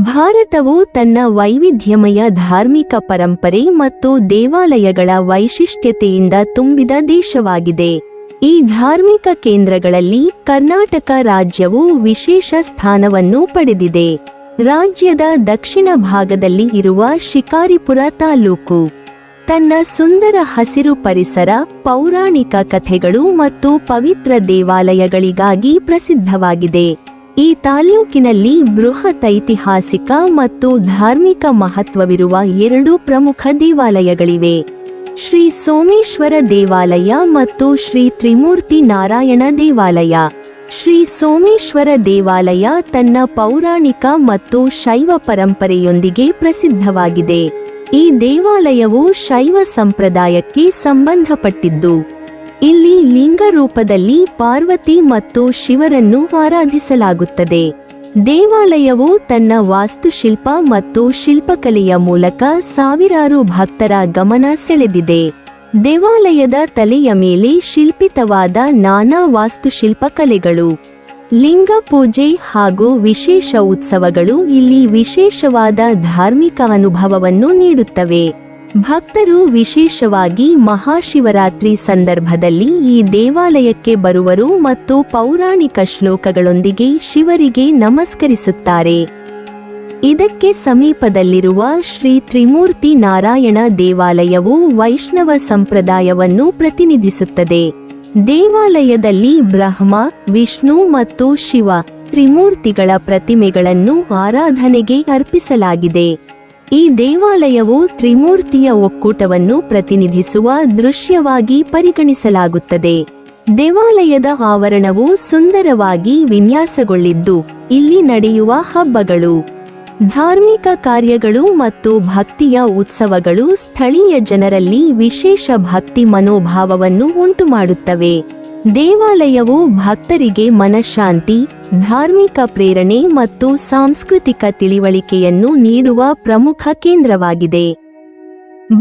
ಭಾರತವು ತನ್ನ ವೈವಿಧ್ಯಮಯ ಧಾರ್ಮಿಕ ಪರಂಪರೆ ಮತ್ತು ದೇವಾಲಯಗಳ ವೈಶಿಷ್ಟ್ಯತೆಯಿಂದ ತುಂಬಿದ ದೇಶವಾಗಿದೆ. ಈ ಧಾರ್ಮಿಕ ಕೇಂದ್ರಗಳಲ್ಲಿ ಕರ್ನಾಟಕ ರಾಜ್ಯವು ವಿಶೇಷ ಸ್ಥಾನವನ್ನು ಪಡೆದಿದೆ. ರಾಜ್ಯದ ದಕ್ಷಿಣ ಭಾಗದಲ್ಲಿ ಇರುವ ಶಿಕಾರಿಪುರ ತಾಲೂಕು ತನ್ನ ಸುಂದರ ಹಸಿರು ಪರಿಸರ, ಪೌರಾಣಿಕ ಕಥೆಗಳು ಮತ್ತು ಪವಿತ್ರ ದೇವಾಲಯಗಳಿಗಾಗಿ ಪ್ರಸಿದ್ಧವಾಗಿದೆ. ಈ ತಾಲ್ಲೂಕಿನಲ್ಲಿ ಬೃಹತ್ ಐತಿಹಾಸಿಕ ಮತ್ತು ಧಾರ್ಮಿಕ ಮಹತ್ವವಿರುವ 2 ಪ್ರಮುಖ ದೇವಾಲಯಗಳಿವೆ. ಶ್ರೀ ಸೋಮೇಶ್ವರ ದೇವಾಲಯ ಮತ್ತು ಶ್ರೀ ತ್ರಿಮೂರ್ತಿ ನಾರಾಯಣ ದೇವಾಲಯ. ಶ್ರೀ ಸೋಮೇಶ್ವರ ದೇವಾಲಯ ತನ್ನ ಪೌರಾಣಿಕ ಮತ್ತು ಶೈವ ಪರಂಪರೆಯೊಂದಿಗೆ ಪ್ರಸಿದ್ಧವಾಗಿದೆ. ಈ ದೇವಾಲಯವು ಶೈವ ಸಂಪ್ರದಾಯಕ್ಕೆ ಸಂಬಂಧಪಟ್ಟಿದ್ದು, ಇಲ್ಲಿ ಲಿಂಗ ರೂಪದಲ್ಲಿ ಪಾರ್ವತಿ ಮತ್ತು ಶಿವರನ್ನು ಆರಾಧಿಸಲಾಗುತ್ತದೆ. ದೇವಾಲಯವು ತನ್ನ ವಾಸ್ತುಶಿಲ್ಪ ಮತ್ತು ಶಿಲ್ಪಕಲೆಯ ಮೂಲಕ ಸಾವಿರಾರು ಭಕ್ತರ ಗಮನ ಸೆಳೆದಿದೆ. ದೇವಾಲಯದ ತಲೆಯ ಮೇಲೆ ಶಿಲ್ಪಿತವಾದ ನಾನಾ ವಾಸ್ತುಶಿಲ್ಪ ಕಲೆಗಳು, ಲಿಂಗ ಪೂಜೆ ಹಾಗೂ ವಿಶೇಷ ಉತ್ಸವಗಳು ಇಲ್ಲಿ ವಿಶೇಷವಾದ ಧಾರ್ಮಿಕ ಅನುಭವವನ್ನು ನೀಡುತ್ತವೆ. ಭಕ್ತರು ವಿಶೇಷವಾಗಿ ಮಹಾಶಿವರಾತ್ರಿ ಸಂದರ್ಭದಲ್ಲಿ ಈ ದೇವಾಲಯಕ್ಕೆ ಬರುವರು ಮತ್ತು ಪೌರಾಣಿಕ ಶ್ಲೋಕಗಳೊಂದಿಗೆ ಶಿವರಿಗೆ ನಮಸ್ಕರಿಸುತ್ತಾರೆ. ಇದಕ್ಕೆ ಸಮೀಪದಲ್ಲಿರುವ ಶ್ರೀ ತ್ರಿಮೂರ್ತಿ ನಾರಾಯಣ ದೇವಾಲಯವು ವೈಷ್ಣವ ಸಂಪ್ರದಾಯವನ್ನು ಪ್ರತಿನಿಧಿಸುತ್ತದೆ. ದೇವಾಲಯದಲ್ಲಿ ಬ್ರಹ್ಮ, ವಿಷ್ಣು ಮತ್ತು ಶಿವ ತ್ರಿಮೂರ್ತಿಗಳ ಪ್ರತಿಮೆಗಳನ್ನು ಆರಾಧನೆಗೆ ಅರ್ಪಿಸಲಾಗಿದೆ. ಈ ದೇವಾಲಯವು ತ್ರಿಮೂರ್ತಿಯ ಒಕ್ಕೂಟವನ್ನು ಪ್ರತಿನಿಧಿಸುವ ದೃಶ್ಯವಾಗಿ ಪರಿಗಣಿಸಲಾಗುತ್ತದೆ. ದೇವಾಲಯದ ಆವರಣವು ಸುಂದರವಾಗಿ ವಿನ್ಯಾಸಗೊಳ್ಳಿದ್ದು, ಇಲ್ಲಿ ನಡೆಯುವ ಹಬ್ಬಗಳು, ಧಾರ್ಮಿಕ ಕಾರ್ಯಗಳು ಮತ್ತು ಭಕ್ತಿಯ ಉತ್ಸವಗಳು ಸ್ಥಳೀಯ ಜನರಲ್ಲಿ ವಿಶೇಷ ಭಕ್ತಿ ಮನೋಭಾವವನ್ನು ಉಂಟುಮಾಡುತ್ತವೆ. ದೇವಾಲಯವು ಭಕ್ತರಿಗೆ ಮನಃಶಾಂತಿ, ಧಾರ್ಮಿಕ ಪ್ರೇರಣೆ ಮತ್ತು ಸಾಂಸ್ಕೃತಿಕ ತಿಳಿವಳಿಕೆಯನ್ನು ನೀಡುವ ಪ್ರಮುಖ ಕೇಂದ್ರವಾಗಿದೆ.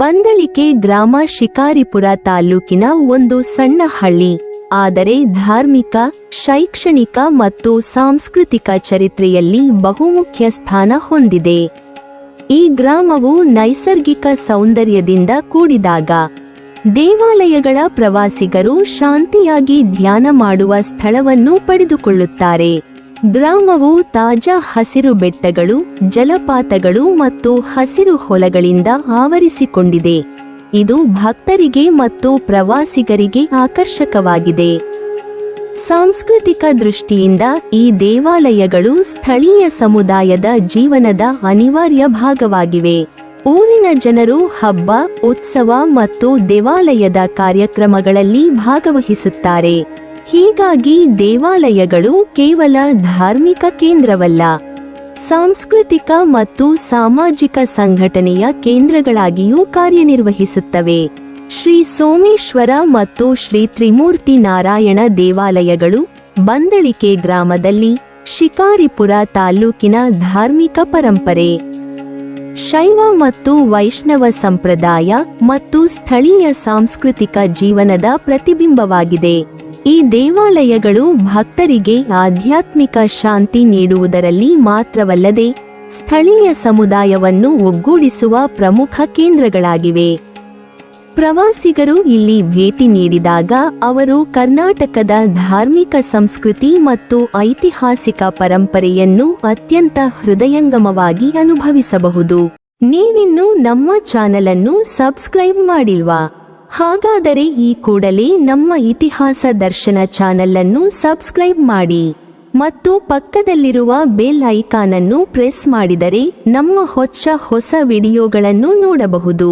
ಬಂದಳಿಕೆ ಗ್ರಾಮ ಶಿಕಾರಿಪುರ ತಾಲ್ಲೂಕಿನ ಒಂದು ಸಣ್ಣ ಹಳ್ಳಿ, ಆದರೆ ಧಾರ್ಮಿಕ, ಶೈಕ್ಷಣಿಕ ಮತ್ತು ಸಾಂಸ್ಕೃತಿಕ ಚರಿತ್ರೆಯಲ್ಲಿ ಬಹುಮುಖ್ಯ ಸ್ಥಾನ ಹೊಂದಿದೆ. ಈ ಗ್ರಾಮವು ನೈಸರ್ಗಿಕ ಸೌಂದರ್ಯದಿಂದ ಕೂಡಿದಾಗ ದೇವಾಲಯಗಳ ಪ್ರವಾಸಿಗರು ಶಾಂತಿಯಾಗಿ ಧ್ಯಾನ ಮಾಡುವ ಸ್ಥಳವನ್ನು ಪಡೆದುಕೊಳ್ಳುತ್ತಾರೆ. ಗ್ರಾಮವು ತಾಜಾ ಹಸಿರು ಬೆಟ್ಟಗಳು, ಜಲಪಾತಗಳು ಮತ್ತು ಹಸಿರು ಹೊಲಗಳಿಂದ ಆವರಿಸಿಕೊಂಡಿದೆ. ಇದು ಭಕ್ತರಿಗೆ ಮತ್ತು ಪ್ರವಾಸಿಗರಿಗೆ ಆಕರ್ಷಕವಾಗಿದೆ. ಸಾಂಸ್ಕೃತಿಕ ದೃಷ್ಟಿಯಿಂದ ಈ ದೇವಾಲಯಗಳು ಸ್ಥಳೀಯ ಸಮುದಾಯದ ಜೀವನದ ಅನಿವಾರ್ಯ ಭಾಗವಾಗಿವೆ. ಊರಿನ ಜನರು ಹಬ್ಬ, ಉತ್ಸವ ಮತ್ತು ದೇವಾಲಯದ ಕಾರ್ಯಕ್ರಮಗಳಲ್ಲಿ ಭಾಗವಹಿಸುತ್ತಾರೆ. ಹೀಗಾಗಿ ದೇವಾಲಯಗಳು ಕೇವಲ ಧಾರ್ಮಿಕ ಕೇಂದ್ರವಲ್ಲ, ಸಾಂಸ್ಕೃತಿಕ ಮತ್ತು ಸಾಮಾಜಿಕ ಸಂಘಟನೆಯ ಕೇಂದ್ರಗಳಾಗಿಯೂ ಕಾರ್ಯನಿರ್ವಹಿಸುತ್ತವೆ. ಶ್ರೀ ಸೋಮೇಶ್ವರ ಮತ್ತು ಶ್ರೀ ತ್ರಿಮೂರ್ತಿ ನಾರಾಯಣ ದೇವಾಲಯಗಳು ಬಂದಳಿಕೆ ಗ್ರಾಮದಲ್ಲಿ ಶಿಕಾರಿಪುರ ತಾಲ್ಲೂಕಿನ ಧಾರ್ಮಿಕ ಪರಂಪರೆ, ಶೈವ ಮತ್ತು ವೈಷ್ಣವ ಸಂಪ್ರದಾಯ ಮತ್ತು ಸ್ಥಳೀಯ ಸಾಂಸ್ಕೃತಿಕ ಜೀವನದ ಪ್ರತಿಬಿಂಬವಾಗಿದೆ. ಈ ದೇವಾಲಯಗಳು ಭಕ್ತರಿಗೆ ಆಧ್ಯಾತ್ಮಿಕ ಶಾಂತಿ ನೀಡುವುದರಲ್ಲಿ ಮಾತ್ರವಲ್ಲದೆ ಸ್ಥಳೀಯ ಸಮುದಾಯವನ್ನು ಒಗ್ಗೂಡಿಸುವ ಪ್ರಮುಖ ಕೇಂದ್ರಗಳಾಗಿವೆ. ಪ್ರವಾಸಿಗರು ಇಲ್ಲಿ ಭೇಟಿ ನೀಡಿದಾಗ ಅವರು ಕರ್ನಾಟಕದ ಧಾರ್ಮಿಕ ಸಂಸ್ಕೃತಿ ಮತ್ತು ಐತಿಹಾಸಿಕ ಪರಂಪರೆಯನ್ನು ಅತ್ಯಂತ ಹೃದಯಂಗಮವಾಗಿ ಅನುಭವಿಸಬಹುದು. ನೀವಿನ್ನೂ ನಮ್ಮ ಚಾನೆಲ್ ಅನ್ನು ಸಬ್ಸ್ಕ್ರೈಬ್ ಮಾಡಿಲ್ವಾ? ಹಾಗಾದರೆ ಈ ಕೂಡಲೇ ನಮ್ಮ ಇತಿಹಾಸ ದರ್ಶನ ಚಾನೆಲ್ ಅನ್ನು ಸಬ್ಸ್ಕ್ರೈಬ್ ಮಾಡಿ ಮತ್ತು ಪಕ್ಕದಲ್ಲಿರುವ ಬೆಲ್ ಐಕಾನ್ ಅನ್ನು ಪ್ರೆಸ್ ಮಾಡಿದರೆ ನಮ್ಮ ಹೊಸ ವಿಡಿಯೋಗಳನ್ನು ನೋಡಬಹುದು.